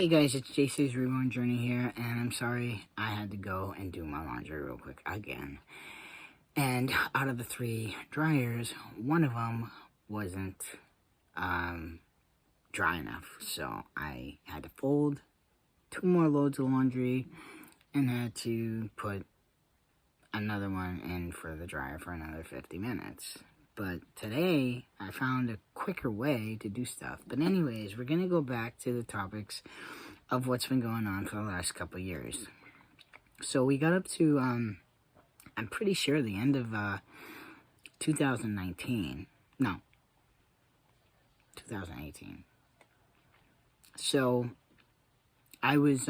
Hey guys, it's JC's Reborn Journey here, and I'm sorry I had to go and do my laundry real quick again. And out of the 3 dryers, one of them wasn't dry enough, so I had to fold 2 more loads of laundry and had to put another one in for the dryer for another 50 minutes. But today, I found a quicker way to do stuff. But anyways, we're going to go back to the topics of what's been going on for the last couple of years. So we got up to, I'm pretty sure the end of 2019. No, 2018. So I was,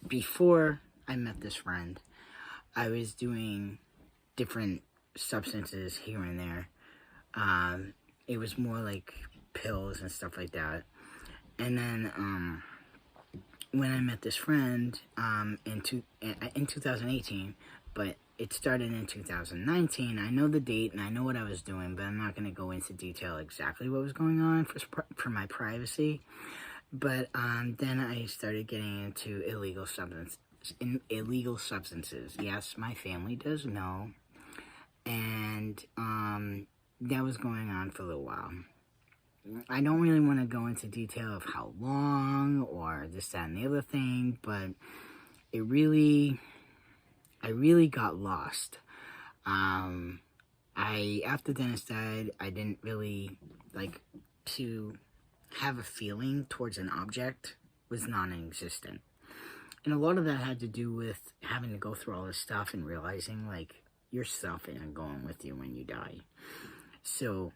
before I met this friend, I was doing different substances here and there. It was more like pills and stuff like that. And then when I met this friend in 2018, but it started in 2019. I know the date and I know what I was doing, but I'm not going to go into detail exactly what was going on for my privacy. But then I started getting into illegal substances. Yes, my family does know, and that was going on for a little while. I don't really want to go into detail of how long or this, that, and the other thing, but I really got lost. After Dennis died, I didn't really like to have a feeling towards an object was non-existent. And a lot of that had to do with having to go through all this stuff and realizing, like, your stuff isn't going with you when you die. So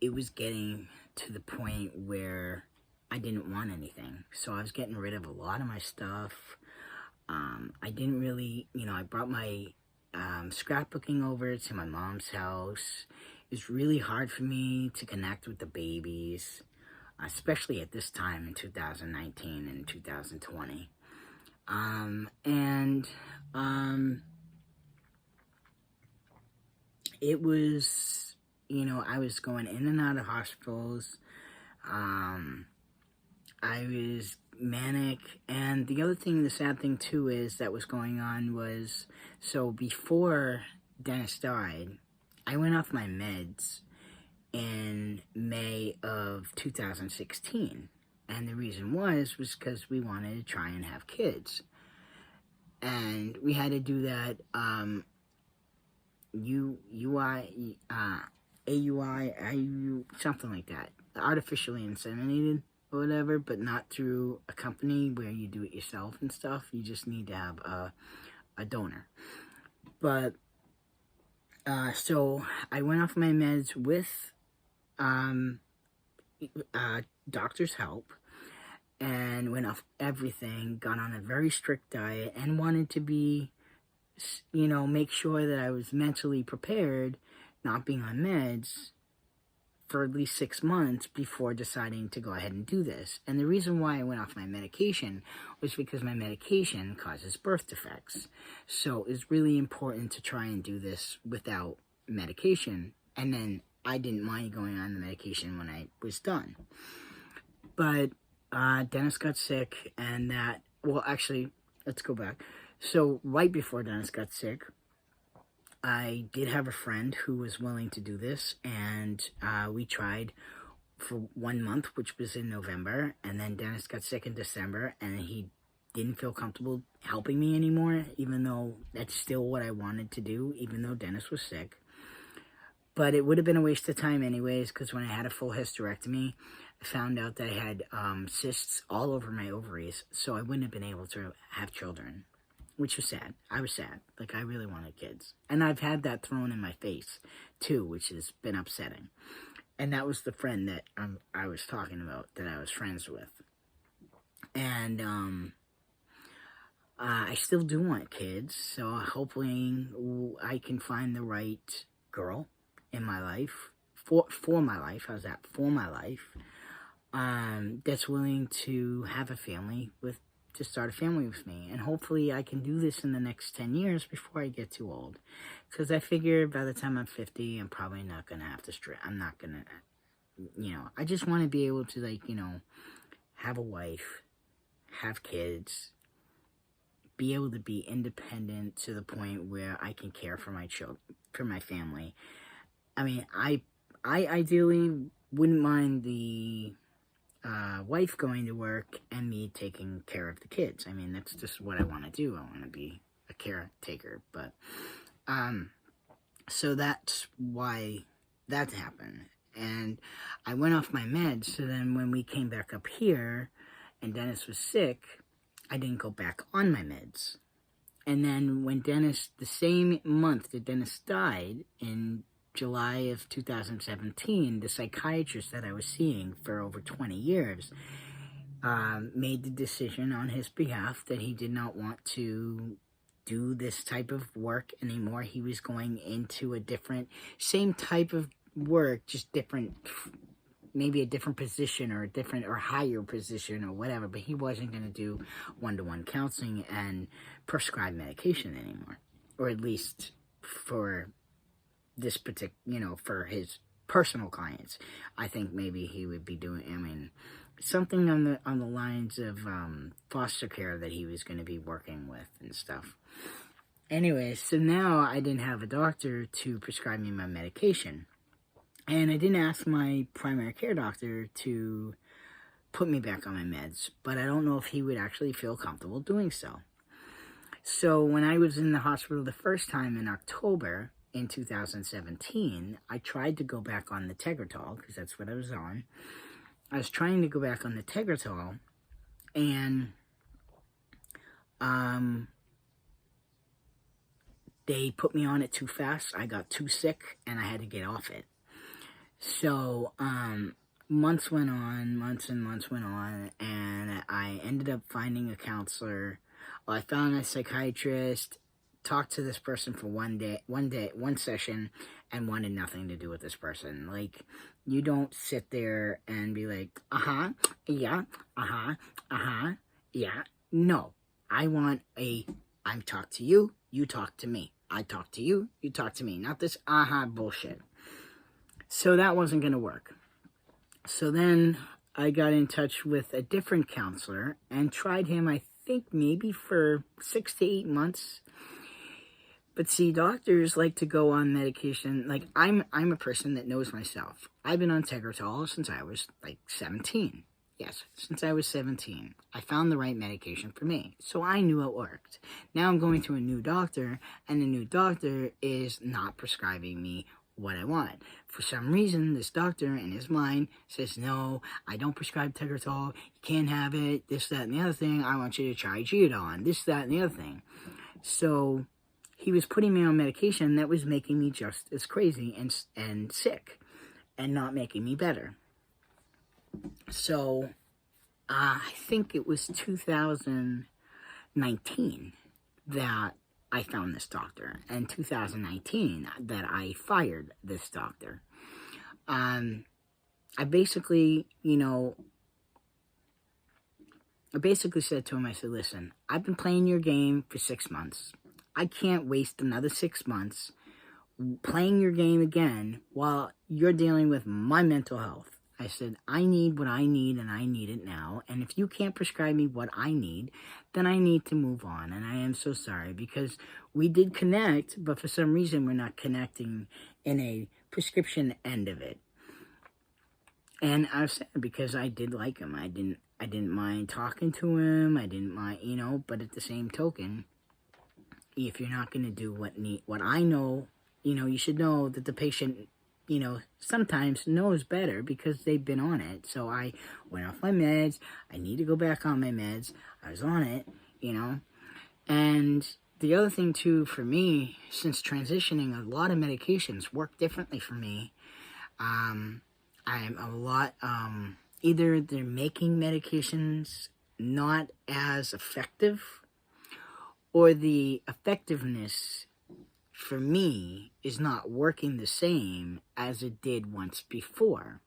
it was getting to the point where I didn't want anything. So I was getting rid of a lot of my stuff. I didn't really, I brought my scrapbooking over to my mom's house. It was really hard for me to connect with the babies, especially at this time in 2019 and 2020. It was, I was going in and out of hospitals. I was manic. And the other thing, the sad thing too, is that was going on was, so before Dennis died, I went off my meds in May of 2016. And the reason was because we wanted to try and have kids. And we had to do that, AUI, something like that. Artificially inseminated or whatever, but not through a company where you do it yourself and stuff. You just need to have a donor. But, so I went off my meds with doctor's help, and went off everything, got on a very strict diet, and wanted to be, make sure that I was mentally prepared, not being on meds, for at least 6 months before deciding to go ahead and do this. And the reason why I went off my medication was because my medication causes birth defects. So it's really important to try and do this without medication. And then I didn't mind going on the medication when I was done. But Dennis got sick, and actually, let's go back. So right before Dennis got sick, I did have a friend who was willing to do this, and we tried for 1 month, which was in November, and then Dennis got sick in December, and he didn't feel comfortable helping me anymore, even though that's still what I wanted to do, even though Dennis was sick. But it would have been a waste of time anyways, because when I had a full hysterectomy, I found out that I had cysts all over my ovaries, so I wouldn't have been able to have children, which was sad. I was sad. Like, I really wanted kids. And I've had that thrown in my face, too, which has been upsetting. And that was the friend that I was talking about, that I was friends with. And I still do want kids, so hopefully I can find the right girl in my life, for my life, how's that, for my life, that's willing to have a family to start a family with me. And hopefully I can do this in the next 10 years before I get too old. Because I figure by the time I'm 50, I'm probably not going to have to I'm not going to I just want to be able to, like, have a wife, have kids, be able to be independent to the point where I can care for my for my family. I mean, I ideally wouldn't mind the wife going to work and me taking care of the kids. I mean, that's just what I want to do. I want to be a caretaker. But so that's why that happened. And I went off my meds. So then when we came back up here and Dennis was sick, I didn't go back on my meds. And then when Dennis, the same month that Dennis died, in July of 2017, the psychiatrist that I was seeing for over 20 years made the decision on his behalf that he did not want to do this type of work anymore. He was going into a same type of work, just different, maybe a different position or a different or higher position or whatever, but he wasn't going to do one-to-one counseling and prescribe medication anymore, or at least for this particular, for his personal clients. I think maybe he would be doing, something on the lines of foster care that he was going to be working with and stuff. Anyway, so now I didn't have a doctor to prescribe me my medication. And I didn't ask my primary care doctor to put me back on my meds, but I don't know if he would actually feel comfortable doing so. So when I was in the hospital the first time in October in 2017, I tried to go back on the Tegretol, because that's what I was on. I was trying to go back on the Tegretol, and they put me on it too fast. I got too sick, and I had to get off it. So, months and months went on, and I ended up finding a counselor. Well, I found a psychiatrist, talked to this person for one session, and wanted nothing to do with this person. Like, you don't sit there and be like, yeah, yeah. No, I talk to you, you talk to me. I talk to you, you talk to me. Not this bullshit. So that wasn't going to work. So then I got in touch with a different counselor and tried him, I think maybe for 6 to 8 months. But see, doctors like to go on medication. Like, I'm a person that knows myself. I've been on Tegretol since I was like 17. Yes, since I was 17. I found the right medication for me. So I knew it worked. Now I'm going to a new doctor, and the new doctor is not prescribing me what I want. For some reason, this doctor in his mind says, no, I don't prescribe Tegretol, you can't have it, this, that, and the other thing, I want you to try jayden, this, that, and the other thing. So he was putting me on medication that was making me just as crazy and sick, and not making me better. So I think it was 2019 that I found this doctor, and 2019 that I fired this doctor. I basically said to him, I said, listen, I've been playing your game for 6 months. I can't waste another 6 months playing your game again while you're dealing with my mental health. I said, I need what I need, and I need it now. And if you can't prescribe me what I need, then I need to move on. And I am so sorry, because we did connect, but for some reason we're not connecting in a prescription end of it. And I was sad because I did like him. I didn't mind talking to him. I didn't mind, but at the same token, if you're not going to do what I know, you should know that the patient, sometimes knows better because they've been on it. So I went off my meds. I need to go back on my meds. I was on it, And the other thing, too, for me, since transitioning, a lot of medications work differently for me. I'm a lot, either they're making medications not as effective, or the effectiveness for me is not working the same as it did once before.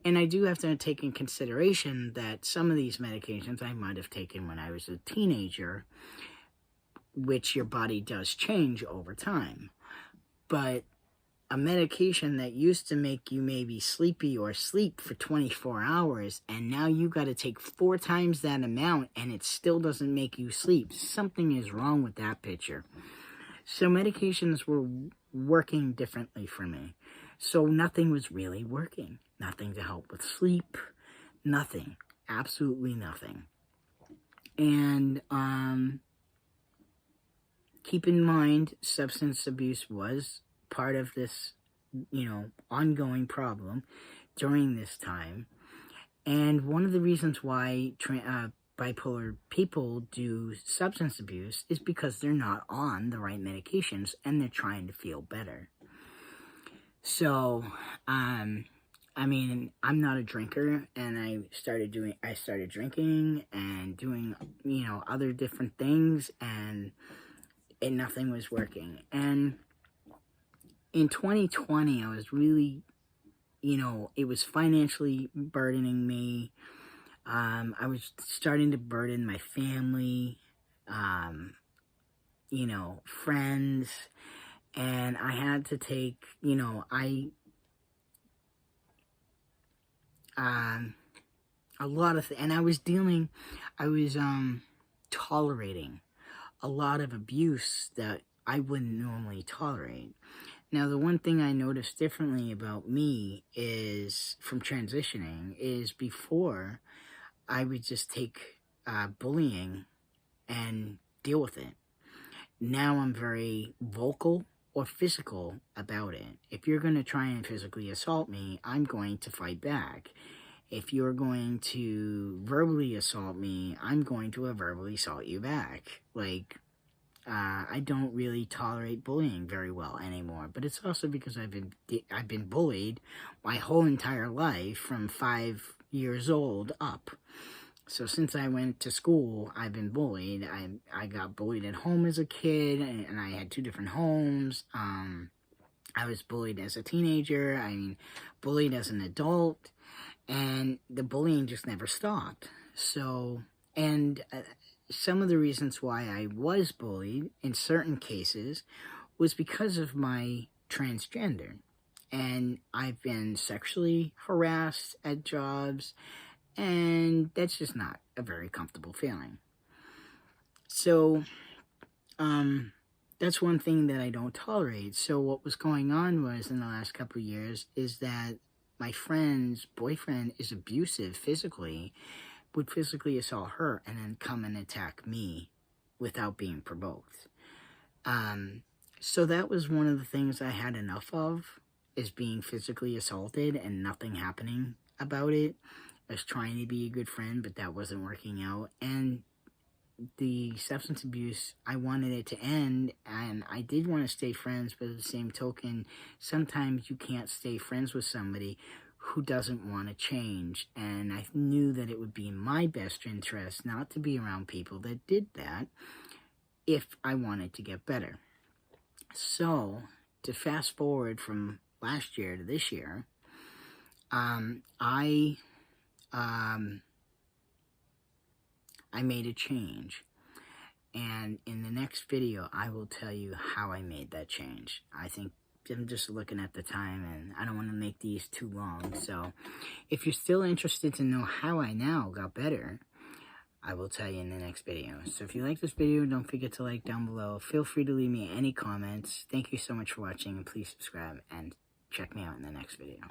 And I do have to take in consideration that some of these medications I might have taken when I was a teenager, which your body does change over time. But a medication that used to make you maybe sleepy or sleep for 24 hours, and now you got to take 4 times that amount and it still doesn't make you sleep. Something is wrong with that picture. So medications were working differently for me. So nothing was really working. Nothing to help with sleep. Nothing. Absolutely nothing. And keep in mind, substance abuse was part of this, ongoing problem during this time. And one of the reasons why bipolar people do substance abuse is because they're not on the right medications and they're trying to feel better. So, I'm not a drinker, and I started drinking and doing, other different things, and nothing was working. And in 2020, I was really, it was financially burdening me. I was starting to burden my family, friends, and I had to take, a lot of, and I was tolerating a lot of abuse that I wouldn't normally tolerate. Now, the one thing I noticed differently about me is, from transitioning, is before I would just take bullying and deal with it. Now I'm very vocal or physical about it. If you're going to try and physically assault me, I'm going to fight back. If you're going to verbally assault me, I'm going to verbally assault you back. I don't really tolerate bullying very well anymore, but it's also because I've been bullied my whole entire life from 5 years old up. So since I went to school, I've been bullied. I got bullied at home as a kid, and I had 2 different homes. I was bullied as a teenager. Bullied as an adult, and the bullying just never stopped. So, and some of the reasons why I was bullied in certain cases was because of my transgender. And I've been sexually harassed at jobs, and that's just not a very comfortable feeling. So, that's one thing that I don't tolerate. So what was going on was, in the last couple of years, is that my friend's boyfriend is abusive physically, would physically assault her and then come and attack me without being provoked. So that was one of the things I had enough of, is being physically assaulted and nothing happening about it. I was trying to be a good friend, but that wasn't working out. And the substance abuse, I wanted it to end, and I did want to stay friends, but at the same token, sometimes you can't stay friends with somebody who doesn't want to change. And I knew that it would be in my best interest not to be around people that did that if I wanted to get better. So, to fast forward from last year to this year, I made a change. And in the next video, I will tell you how I made that change. I think I'm just looking at the time, and I don't want to make these too long. So if you're still interested to know how I now got better, I will tell you in the next video. So if you like this video, don't forget to like down below. Feel free to leave me any comments. Thank you so much for watching, and please subscribe and check me out in the next video.